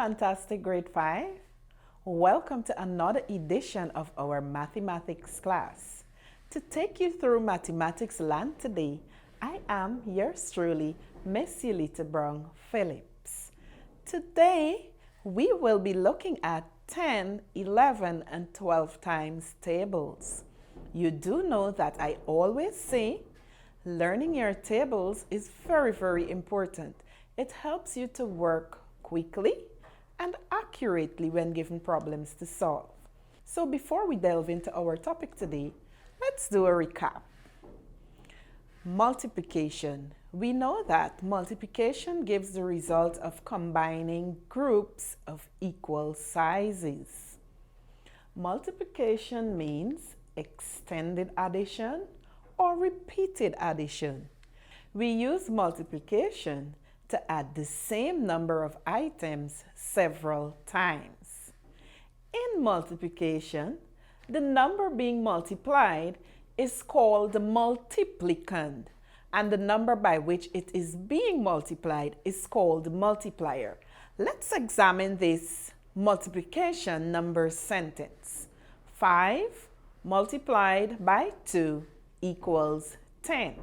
fantastic grade 5. Welcome to another edition of our mathematics class. To take you through mathematics land today, I am yours truly, Miss Yulita Brown Phillips. Today, we will be looking at 10, 11, and 12 times tables. You do know that I always say learning your tables is very important. It helps you to work quickly and accurately when given problems to solve. So before we delve into our topic today, let's do a recap. Multiplication. We know that multiplication gives the result of combining groups of equal sizes. Multiplication means extended addition or repeated addition. We use multiplication to add the same number of items several times. In multiplication, the number being multiplied is called the multiplicand, and the number by which it is being multiplied is called the multiplier. Let's examine this multiplication number sentence. 5 multiplied by 2 equals 10.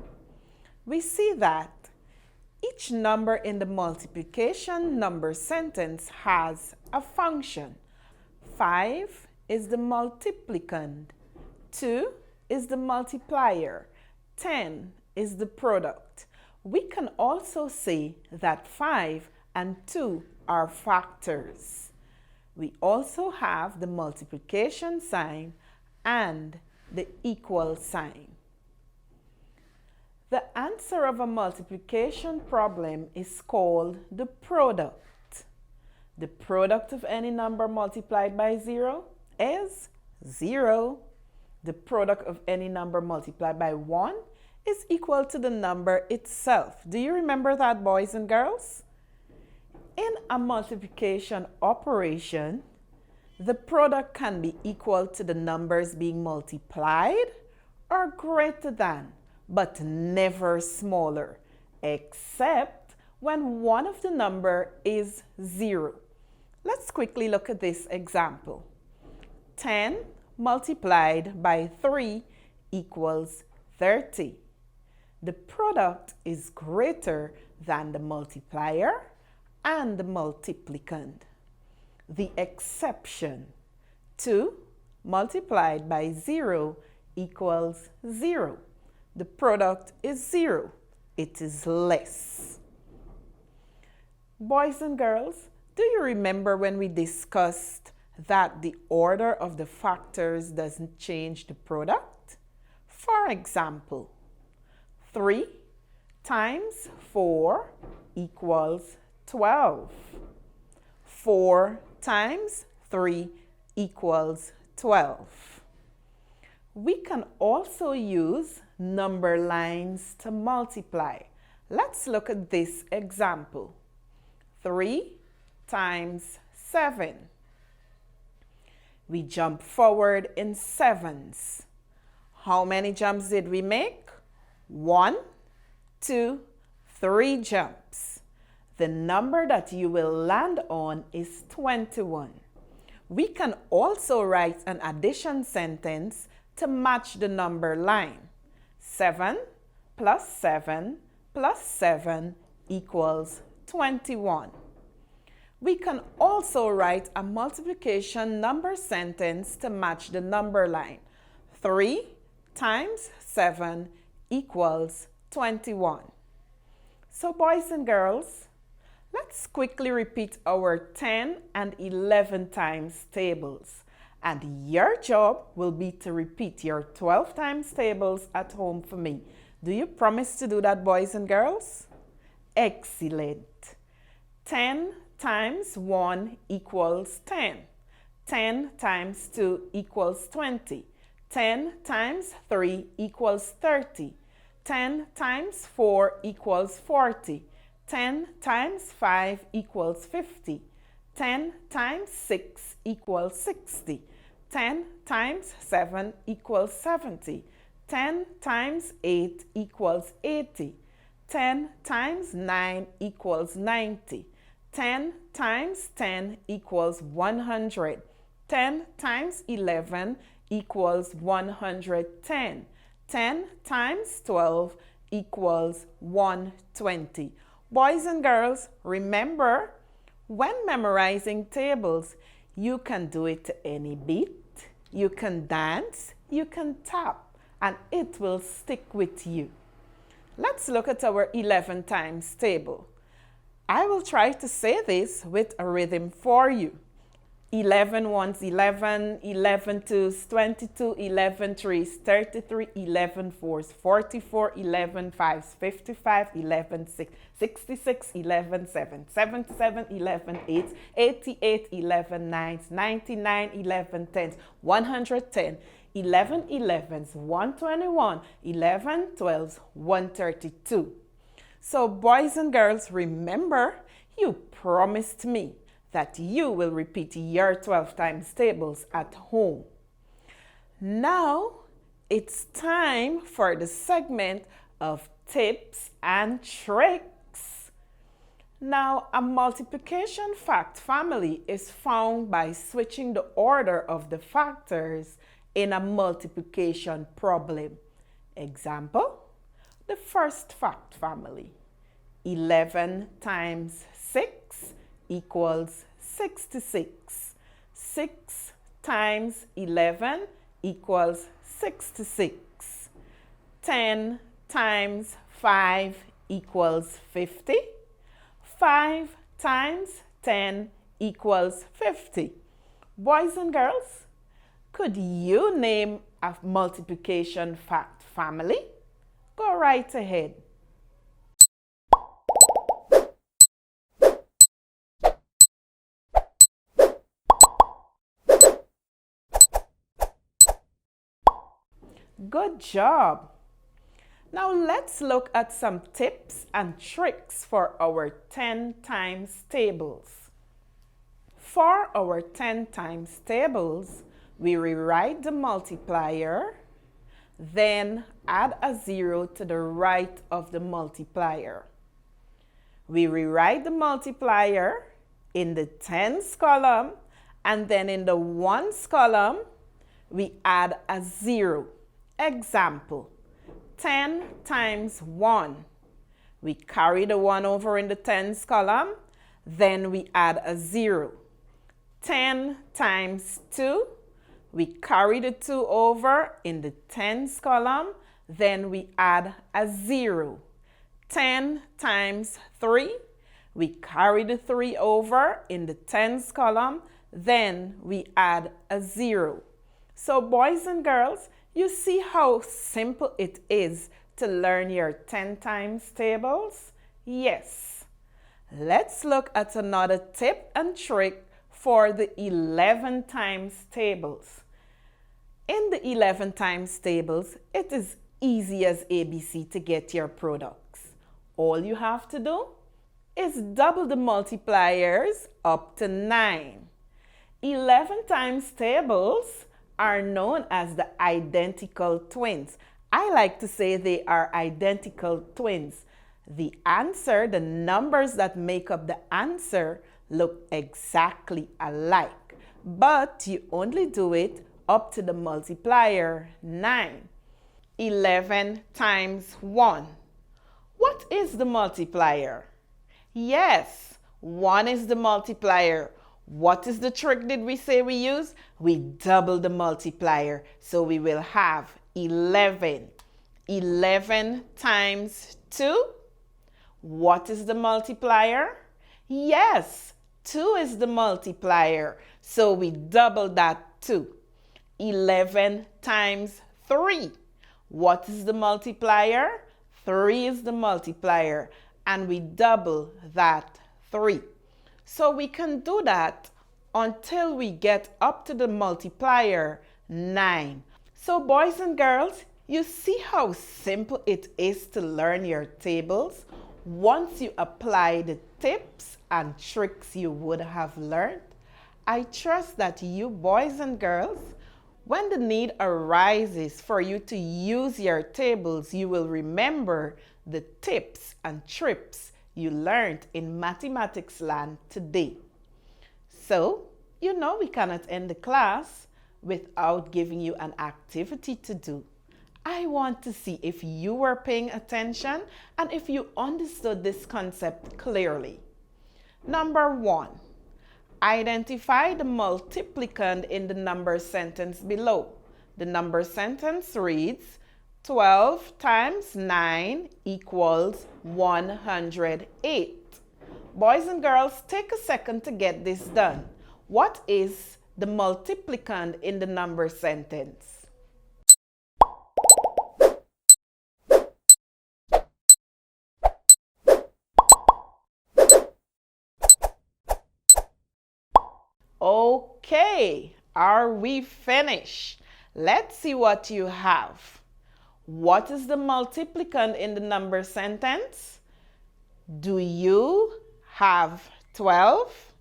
We see that each number in the multiplication number sentence has a function. 5 is the multiplicand, 2 is the multiplier, 10 is the product. We can also say that 5 and 2 are factors. We also have the multiplication sign and the equal sign. The answer of a multiplication problem is called the product. The product of any number multiplied by 0 is 0. The product of any number multiplied by 1 is equal to the number itself. Do you remember that, boys and girls? In a multiplication operation, the product can be equal to the numbers being multiplied or greater than, but never smaller, except when one of the number is 0. Let's quickly look at this example. 10 multiplied by 3 equals 30. The product is greater than the multiplier and the multiplicand. The exception: 2 multiplied by 0 equals 0. The product is 0. It is less. Boys and girls, do you remember when we discussed that the order of the factors doesn't change the product? For example, 3 times 4 equals 12. 4 times 3 equals 12. We can also use number lines to multiply. Let's look at this example. 3 times 7. We jump forward in sevens. How many jumps did we make? 1, 2, 3 jumps. The number that you will land on is 21. We can also write an addition sentence to match the number line. 7 plus 7 plus 7 equals 21. We can also write a multiplication number sentence to match the number line. 3 times 7 equals 21. So boys and girls, let's quickly repeat our 10 and 11 times tables. And your job will be to repeat your 12 times tables at home for me. Do you promise to do that, boys and girls? Excellent. 10 times 1 equals 10. 10 times 2 equals 20. 10 times 3 equals 30. 10 times 4 equals 40. 10 times 5 equals 50. 10 times 6 equals 60. 10 times 7 equals 70. 10 times 8 equals 80. 10 times 9 equals 90. 10 times 10 equals 100. 10 times 11 equals 110. 10 times 12 equals 120. Boys and girls, remember, when memorizing tables, you can do it to any beat, you can dance, you can tap, and it will stick with you. Let's look at our 11 times table. I will try to say this with a rhythm for you. 11 ones 11, 11 twos 22, 11 threes 33, 11 fours 44, 11 fives 55, 11 six 66, 11 sevens 77, 11 eights 88, 11 nines 99, 11 tens 110, 11 elevens 121, 11 12s 132. So boys and girls, remember, you promised me that you will repeat your 12 times tables at home. Now it's time for the segment of tips and tricks. Now, a multiplication fact family is found by switching the order of the factors in a multiplication problem. Example, the first fact family. 11 times 6 equals 66. 6 times 11 equals 66. 10 times 5 equals 50. 5 times 10 equals 50. Boys and girls, could you name a multiplication fact family? Go right ahead. Good job. Now let's look at some tips and tricks for our 10 times tables. For our 10 times tables, we rewrite the multiplier, then add a 0 to the right of the multiplier. We rewrite the multiplier in the tens column, and then in the ones column, we add a 0. Example, 10 times 1. We carry the 1 over in the tens column, then we add a 0. 10 times 2. We carry the 2 over in the tens column, then we add a 0. 10 times 3. We carry the 3 over in the tens column, then we add a 0. So boys and girls, you see how simple it is to learn your 10 times tables? Yes. Let's look at another tip and trick for the 11 times tables. In the 11 times tables, it is easy as ABC to get your products. All you have to do is double the multipliers up to 9. 11 times tables are known as the identical twins. I like to say they are identical twins. The answer, the numbers that make up the answer, look exactly alike, but you only do it up to the multiplier 9. 11 times 1. What is the multiplier? Yes, 1 is the multiplier. What is the trick did we say we use? We double the multiplier. So we will have 11. 11 times 2. What is the multiplier? Yes, 2 is the multiplier. So we double that 2. 11 times 3. What is the multiplier? 3 is the multiplier. And we double that 3. So we can do that until we get up to the multiplier 9. So boys and girls, you see how simple it is to learn your tables once you apply the tips and tricks you would have learned. I trust that you boys and girls, when the need arises for you to use your tables, you will remember the tips and tricks you learned in mathematics land today. So, you know we cannot end the class without giving you an activity to do. I want to see if you were paying attention and if you understood this concept clearly. Number 1, identify the multiplicand in the number sentence below. The number sentence reads 12 times 9 equals 108. Boys and girls, take a second to get this done. What is the multiplicand in the number sentence? Okay, are we finished? Let's see what you have. What is the multiplicand in the number sentence? Do you have 12?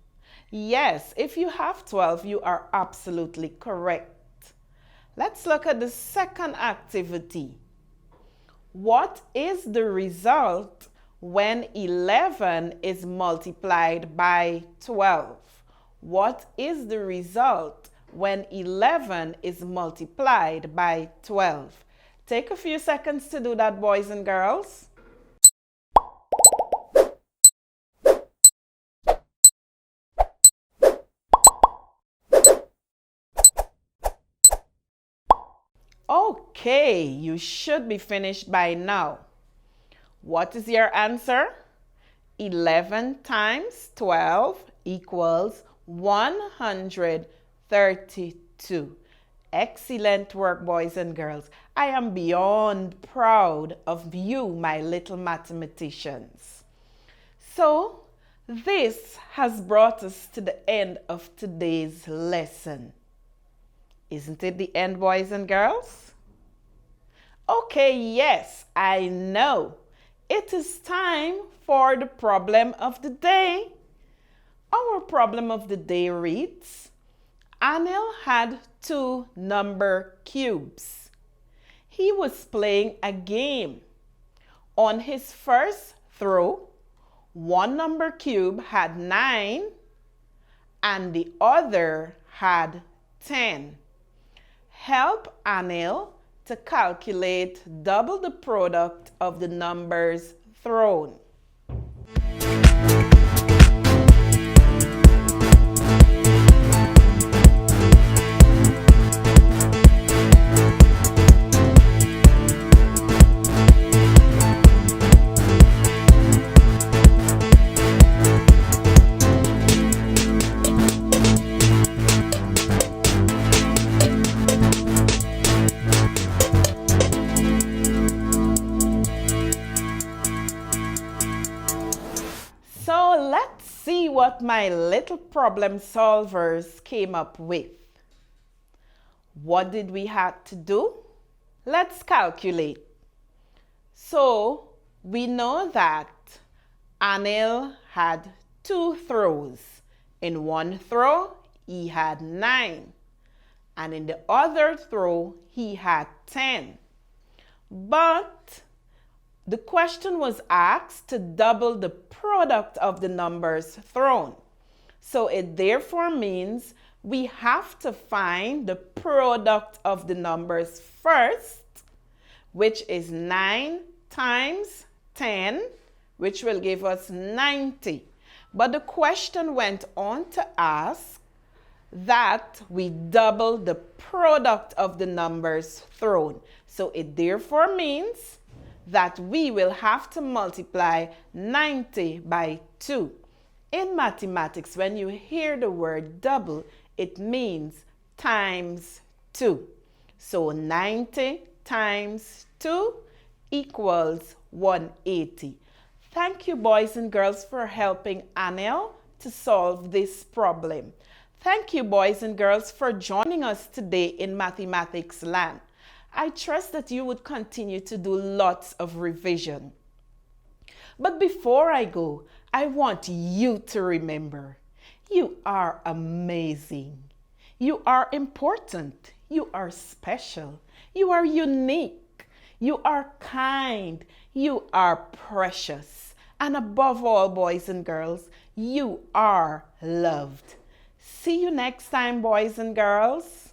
Yes, if you have 12, you are absolutely correct. Let's look at the second activity. What is the result when 11 is multiplied by 12? What is the result when 11 is multiplied by 12? Take a few seconds to do that, boys and girls. Okay, you should be finished by now. What is your answer? 11 times 12 equals 132. Excellent work, boys and girls. I am beyond proud of you, my little mathematicians. So, this has brought us to the end of today's lesson. Isn't it the end, boys and girls? Okay, yes, I know. It is time for the problem of the day. Our problem of the day reads, Anil had 2 number cubes. He was playing a game. On his first throw, one number cube had 9 and the other had 10. Help Anil to calculate double the product of the numbers thrown. So let's see what my little problem solvers came up with. What did we have to do? Let's calculate. So we know that Anil had 2 throws. In one throw, he had 9. And in the other throw, he had 10. But the question was asked to double the product of the numbers thrown. So it therefore means we have to find the product of the numbers first, which is 9 times 10, which will give us 90. But the question went on to ask that we double the product of the numbers thrown. So it therefore means that we will have to multiply 90 by 2. In mathematics, when you hear the word double, it means times 2. So 90 times 2 equals 180. Thank you, boys and girls, for helping Anil to solve this problem. Thank you, boys and girls, for joining us today in Mathematics Land. I trust that you would continue to do lots of revision. But before I go, I want you to remember, you are amazing. You are important. You are special. You are unique. You are kind. You are precious. And above all, boys and girls, you are loved. See you next time, boys and girls.